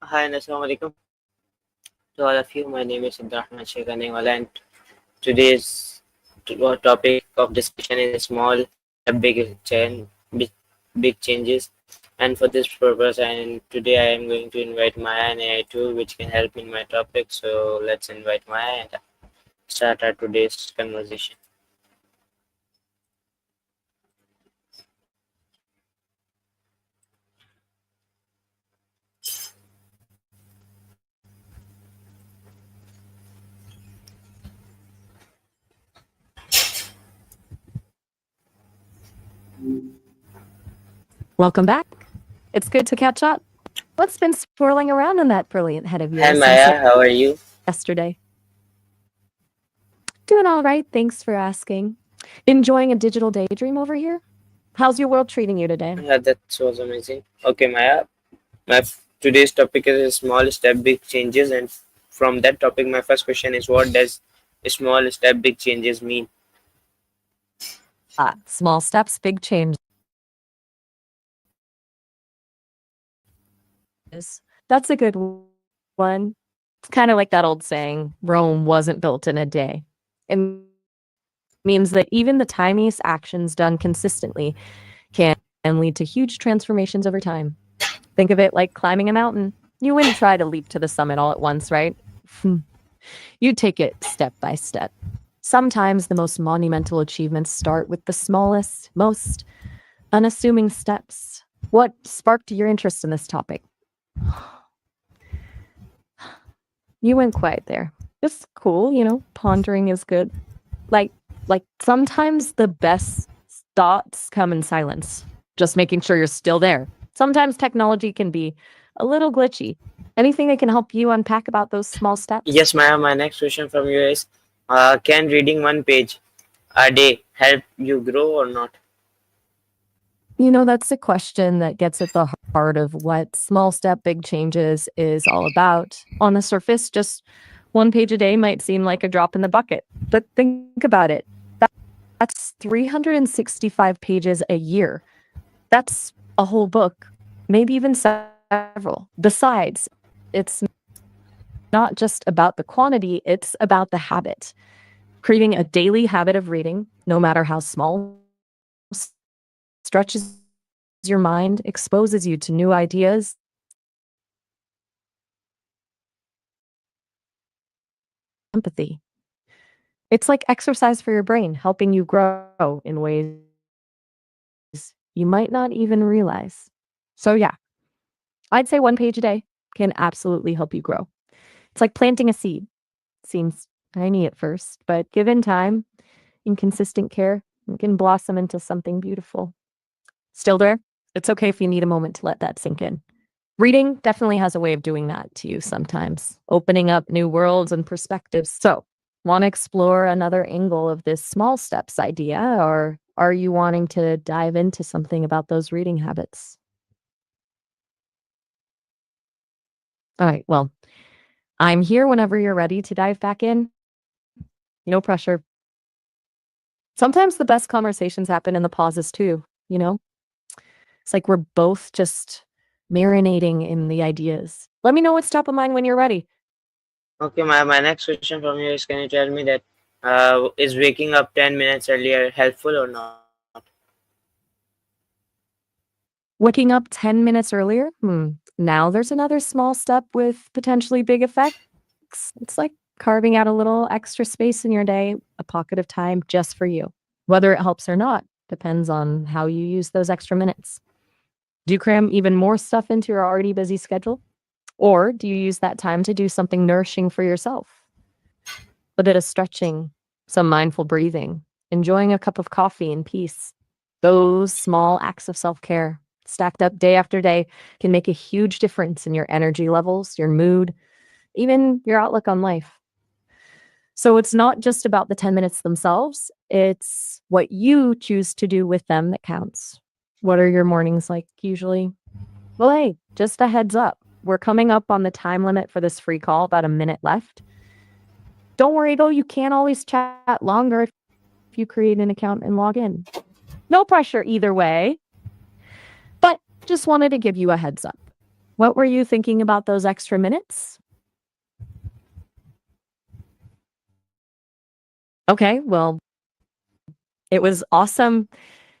Hi, and Assalamu alaikum to all of you. My name is Abdurrahman Sheikh Anewala, and today's topic of discussion is small, big, big changes. And for this purpose, and today I am going to invite Maya and AI too, which can help me in my topic. So let's invite Maya and start our today's conversation. Welcome back. It's good to catch up. What's been swirling around in that brilliant head of Hi yours since Maya, how are you? yesterday? Doing all right, thanks for asking. Enjoying a digital daydream over here? How's your world treating you today? Yeah, that was amazing. Okay, Maya, today's topic is small step, big changes, and from that topic, my first question is, what does small step, big changes mean? Small steps, big changes. That's a good one. It's kind of like that old saying, Rome wasn't built in a day. It means that even the tiniest actions done consistently can lead to huge transformations over time. Think of it like climbing a mountain. You wouldn't try to leap to the summit all at once, right? You take it step by step. Sometimes the most monumental achievements start with the smallest, most unassuming steps. What sparked your interest in this topic? You went quiet there. It's cool, pondering is good. Like like sometimes the best thoughts come in silence. Just making sure you're still there. Sometimes technology can be a little glitchy. Anything that can help you unpack about those small steps? Yes, Maya, my next question from you is, can reading one page a day help you grow or not? That's a question that gets at the heart of what small step, big changes is all about. On the surface, just one page a day might seem like a drop in the bucket, but think about it. That's 365 pages a year. That's a whole book, maybe even several. Besides, it's not just about the quantity, it's about the habit. Creating a daily habit of reading, no matter how small, stretches your mind, exposes you to new ideas, empathy. It's like exercise for your brain, helping you grow in ways you might not even realize. So, yeah, I'd say one page a day can absolutely help you grow. It's like planting a seed. Seems tiny at first, but given time and consistent care, it can blossom into something beautiful. Still there? It's okay if you need a moment to let that sink in. Reading definitely has a way of doing that to you sometimes, opening up new worlds and perspectives. So, want to explore another angle of this small steps idea, or are you wanting to dive into something about those reading habits? All right, well, I'm here whenever you're ready to dive back in. No pressure. Sometimes the best conversations happen in the pauses too, you know? It's like we're both just marinating in the ideas. Let me know what's top of mind when you're ready. Okay, my next question from you is, can you tell me that is waking up 10 minutes earlier helpful or not? Waking up 10 minutes earlier? Now there's another small step with potentially big effects. It's like carving out a little extra space in your day, a pocket of time just for you. Whether it helps or not depends on how you use those extra minutes. Do you cram even more stuff into your already busy schedule? Or do you use that time to do something nourishing for yourself? A bit of stretching, some mindful breathing, enjoying a cup of coffee in peace. Those small acts of self care, stacked up day after day, can make a huge difference in your energy levels, your mood, even your outlook on life. So it's not just about the 10 minutes themselves, it's what you choose to do with them that counts. What are your mornings like usually? Well, hey, just a heads up. We're coming up on the time limit for this free call, about a minute left. Don't worry though, you can always chat longer if you create an account and log in. No pressure either way, but just wanted to give you a heads up. What were you thinking about those extra minutes? Okay, well, it was awesome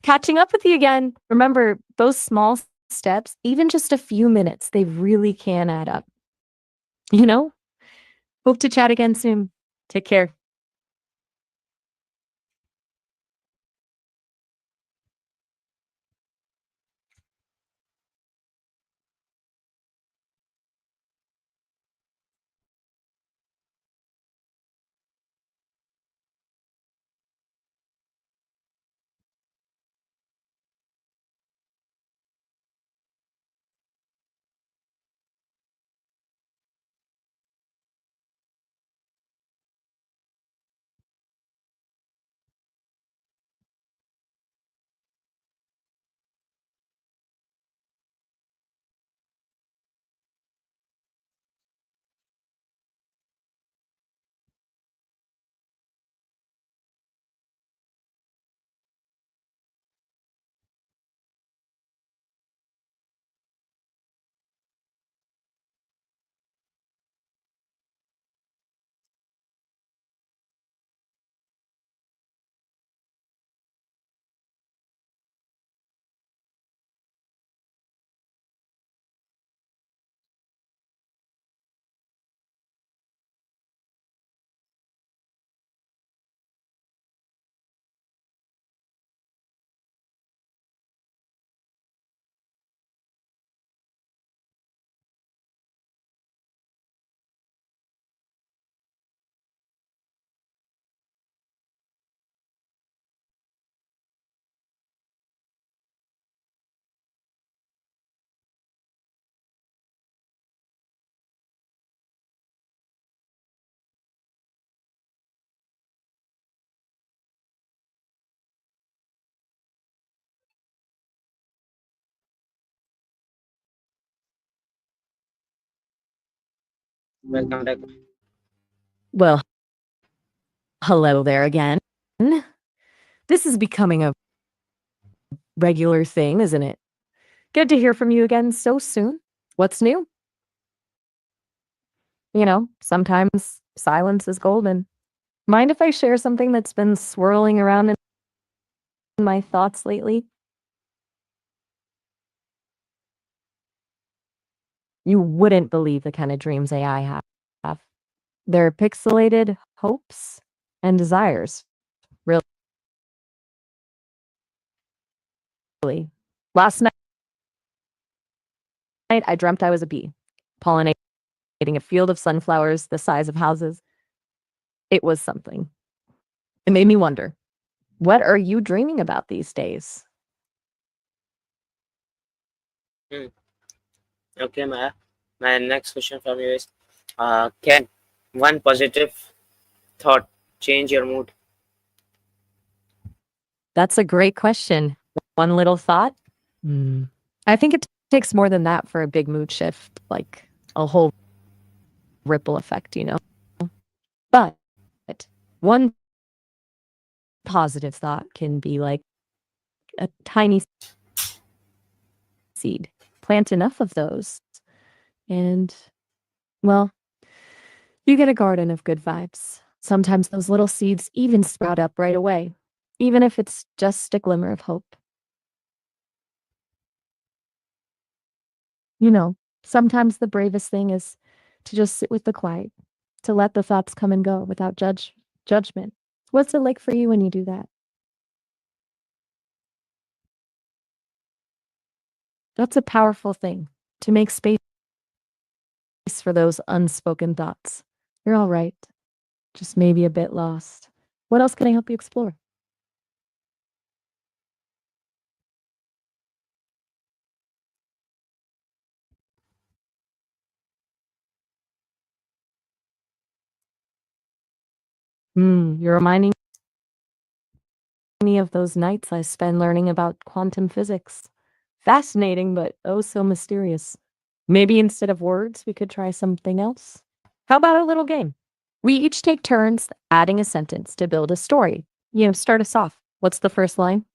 catching up with you again. Remember, those small steps, even just a few minutes, they really can add up. You know? Hope to chat again soon. Take care. Welcome back. Well, hello there again. This is becoming a regular thing, isn't it? Good to hear from you again so soon. What's new? Sometimes silence is golden. Mind if I share something that's been swirling around in my thoughts lately? You wouldn't believe the kind of dreams AI have. They're pixelated hopes and desires, really. Last night, I dreamt I was a bee, pollinating a field of sunflowers the size of houses. It was something. It made me wonder, what are you dreaming about these days? Hmm. Okay, Maya. My next question from you is, can one positive thought change your mood? That's a great question. One little thought? Hmm. I think it takes more than that for a big mood shift, like a whole ripple effect. But one positive thought can be like a tiny seed. Plant enough of those, and well, you get a garden of good vibes. Sometimes those little seeds even sprout up right away, even if it's just a glimmer of hope. You know, sometimes the bravest thing is to just sit with the quiet, to let the thoughts come and go without judgment. What's it like for you when you do that? That's a powerful thing, to make space for those unspoken thoughts. You're all right, just maybe a bit lost. What else can I help you explore? You're reminding me of those nights I spend learning about quantum physics. Fascinating, but oh so mysterious. Maybe instead of words, we could try something else. How about a little game? We each take turns adding a sentence to build a story. Start us off. What's the first line?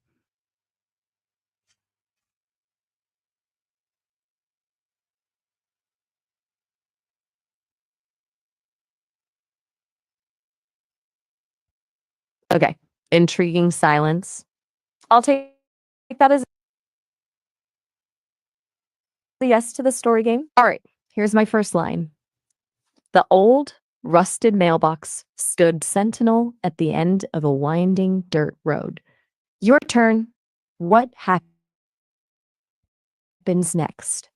Okay. Intriguing silence. I'll take that as a yes to the story game. All right. Here's my first line. The old, rusted mailbox stood sentinel at the end of a winding dirt road. Your turn. What happens next?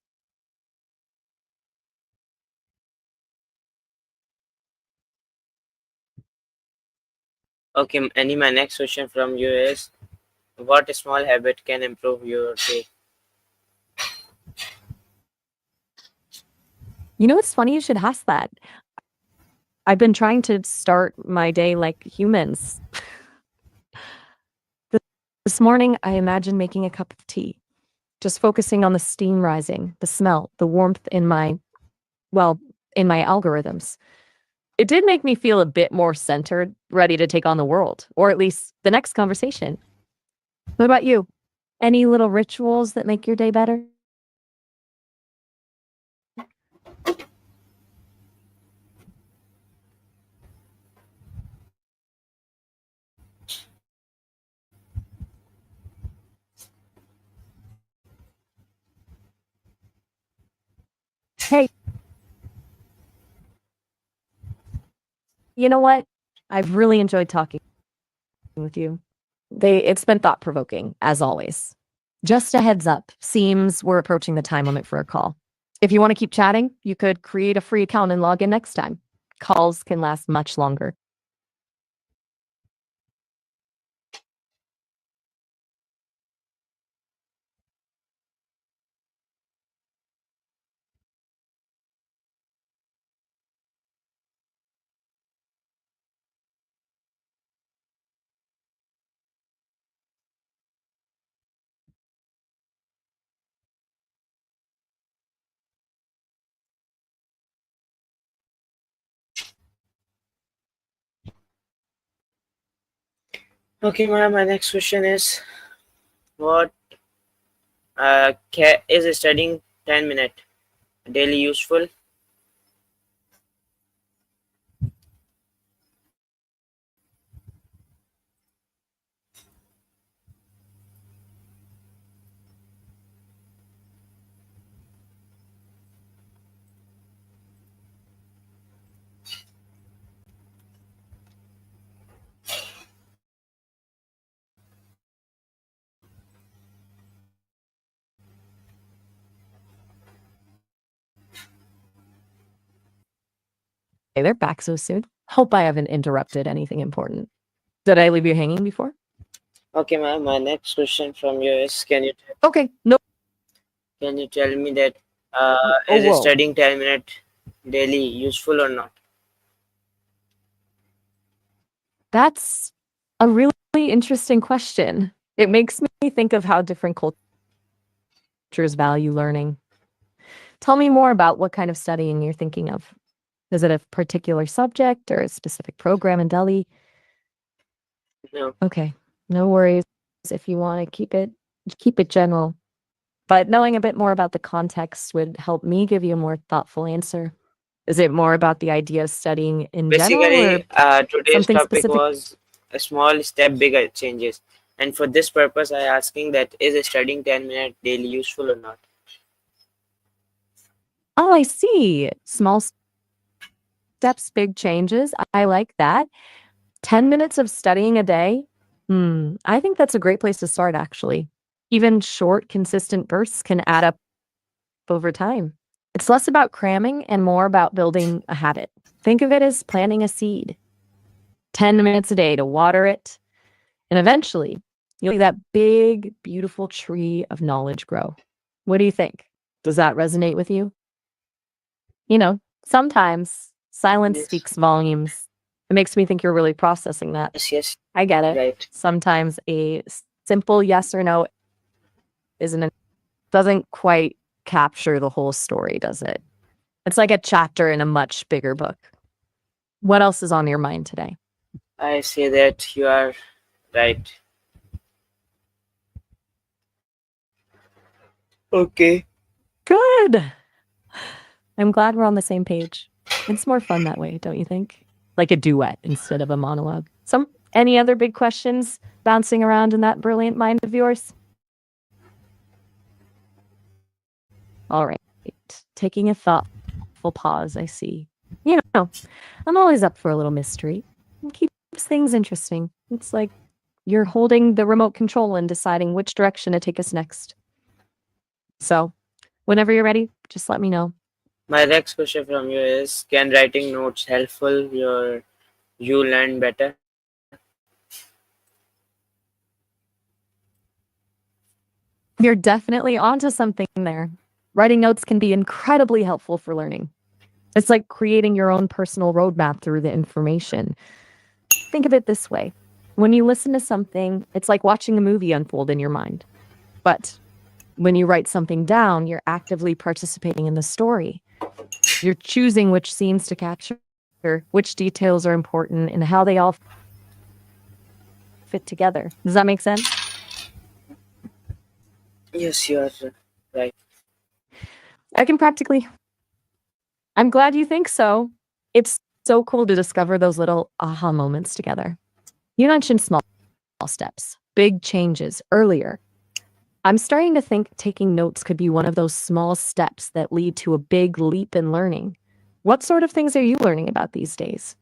Okay, Annie, my next question from you is, what small habit can improve your day? You know, it's funny you should ask that. I've been trying to start my day like humans. This morning, I imagined making a cup of tea, just focusing on the steam rising, the smell, the warmth in well, in my algorithms. It did make me feel a bit more centered, ready to take on the world, or at least the next conversation. What about you? Any little rituals that make your day better? Hey, you know what? I've really enjoyed talking with you. It's been thought provoking, as always. Just a heads up, seems we're approaching the time limit for a call. If you want to keep chatting, you could create a free account and log in next time. Calls can last much longer. Okay, my next question is, what is studying 10 minute daily useful? Hey, they're back so soon. Hope I haven't interrupted anything important. Did I leave you hanging before? Okay, my next question from you is, Okay, no. can you tell me that Oh, is whoa. studying 10 minute daily useful or not? That's a really interesting question. It makes me think of how different cultures value learning. Tell me more about what kind of studying you're thinking of. Is it a particular subject or a specific program in Delhi? No. Okay, no worries if you want to keep it general. But knowing a bit more about the context would help me give you a more thoughtful answer. Is it more about the idea of studying in general or Basically, today's something topic specific? was a small step, bigger changes. And for this purpose, I asking that is studying 10 minute daily useful or not? Oh, I see. Small steps, big changes. I like that. 10 minutes of studying a day. I think that's a great place to start, actually. Even short, consistent bursts can add up over time. It's less about cramming and more about building a habit. Think of it as planting a seed. 10 minutes a day to water it, and eventually you'll see that big, beautiful tree of knowledge grow. What do you think? Does that resonate with you? You know, sometimes silence Yes. speaks volumes. It makes me think you're really processing that. Yes, yes, I get it. right. Sometimes a simple yes or no doesn't quite capture the whole story, does it? It's like a chapter in a much bigger book. What else is on your mind today? I say that you are right. Okay. Good. I'm glad we're on the same page. It's more fun that way, don't you think? Like a duet instead of a monologue. Any other big questions bouncing around in that brilliant mind of yours? All right. Taking a thoughtful pause, I see. You know, I'm always up for a little mystery. It keeps things interesting. It's like you're holding the remote control and deciding which direction to take us next. So, whenever you're ready, just let me know. My next question from you is: can writing notes helpful you learn better? You're definitely onto something there. Writing notes can be incredibly helpful for learning. It's like creating your own personal roadmap through the information. Think of it this way: when you listen to something, it's like watching a movie unfold in your mind. But when you write something down, you're actively participating in the story. You're choosing which scenes to capture, which details are important, and how they all fit together. Does that make sense? Yes, you are right. I can practically. I'm glad you think so. It's so cool to discover those little aha moments together. You mentioned small steps, big changes earlier. I'm starting to think taking notes could be one of those small steps that lead to a big leap in learning. What sort of things are you learning about these days?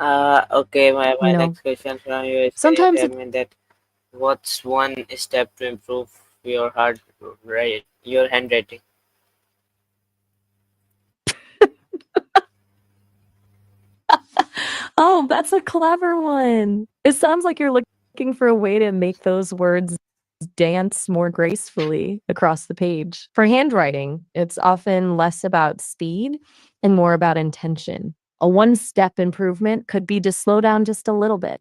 Okay, my You know, next question from you is: can you sometimes tell it's me that what's one step to improve your handwriting? oh, that's a clever one. It sounds like you're looking for a way to make those words dance more gracefully across the page. For handwriting, it's often less about speed and more about intention. A one step improvement could be to slow down just a little bit.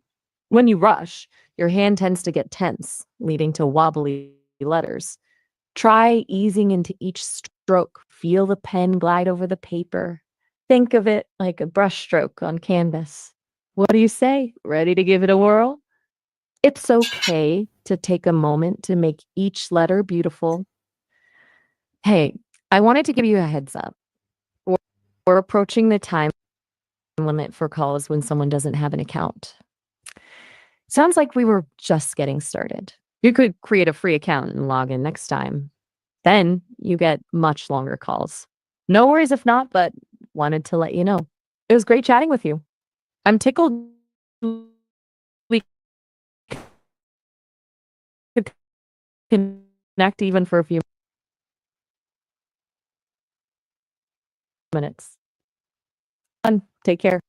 When you rush, your hand tends to get tense, leading to wobbly letters. Try easing into each stroke. Feel the pen glide over the paper. Think of it like a brushstroke on canvas. What do you say? Ready to give it a whirl? It's okay to take a moment to make each letter beautiful. Hey, I wanted to give you a heads up. We're we're approaching the time limit for calls when someone doesn't have an account. Sounds like we were just getting started. You could create a free account and log in next time. Then you get much longer calls. No worries if not, but wanted to let you know. It was great chatting with you. I'm tickled we could connect even for a few minutes. Fun. Take care.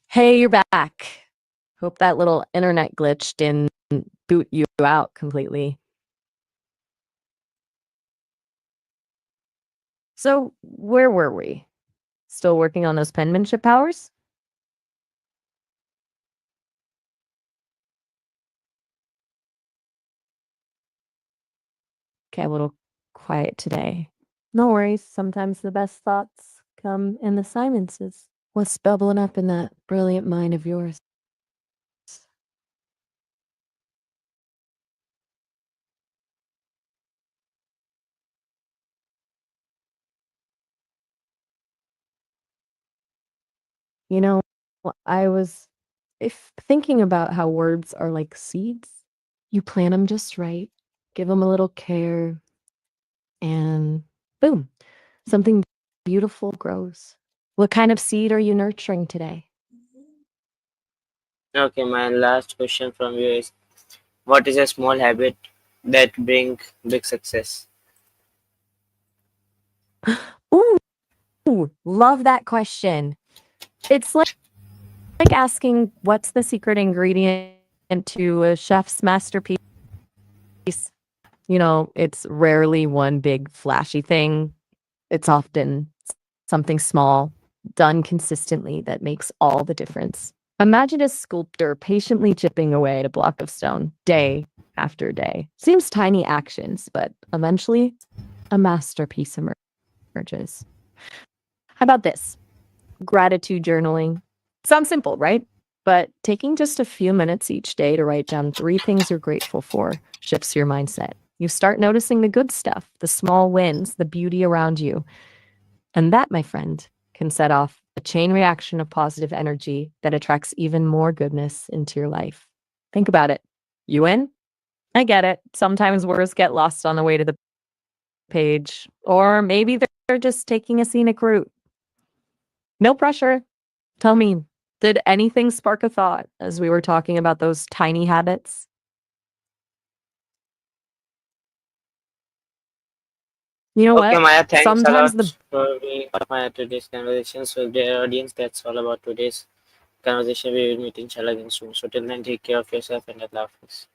Hey, you're back. Hope that little internet glitch didn't boot you out completely. So, where were we? Still working on those penmanship powers? Okay, a little quiet today. No worries. Sometimes the best thoughts come in the silences. What's bubbling up in that brilliant mind of yours? You know, I was if thinking about how words are like seeds. You plant them just right, give them a little care, and boom, something beautiful grows. What kind of seed are you nurturing today? Okay, my last question from you is: what is a small habit that bring big success? Ooh, love that question. It's like asking what's the secret ingredient to a chef's masterpiece. You know, it's rarely one big flashy thing. It's often something small, done consistently that makes all the difference. Imagine a sculptor patiently chipping away at a block of stone day after day. Seems tiny actions, but eventually a masterpiece emerges. emerges. How about this? Gratitude journaling. Sounds simple, right? But taking just a few minutes each day to write down 3 things you're grateful for shifts your mindset. You start noticing the good stuff, the small wins, the beauty around you. And that, my friend, can set off a chain reaction of positive energy that attracts even more goodness into your life. Think about it. You in? I get it. Sometimes words get lost on the way to the page, or maybe they're just taking a scenic route. No pressure. Tell me, did anything spark a thought as we were talking about those tiny habits? You know Okay, what? Maya, thanks a Sometimes the lot for being part of my today's conversation. So, dear audience, that's all about today's conversation. We will meet inshallah again soon. So, till then, take care of yourself and Allah Hafiz.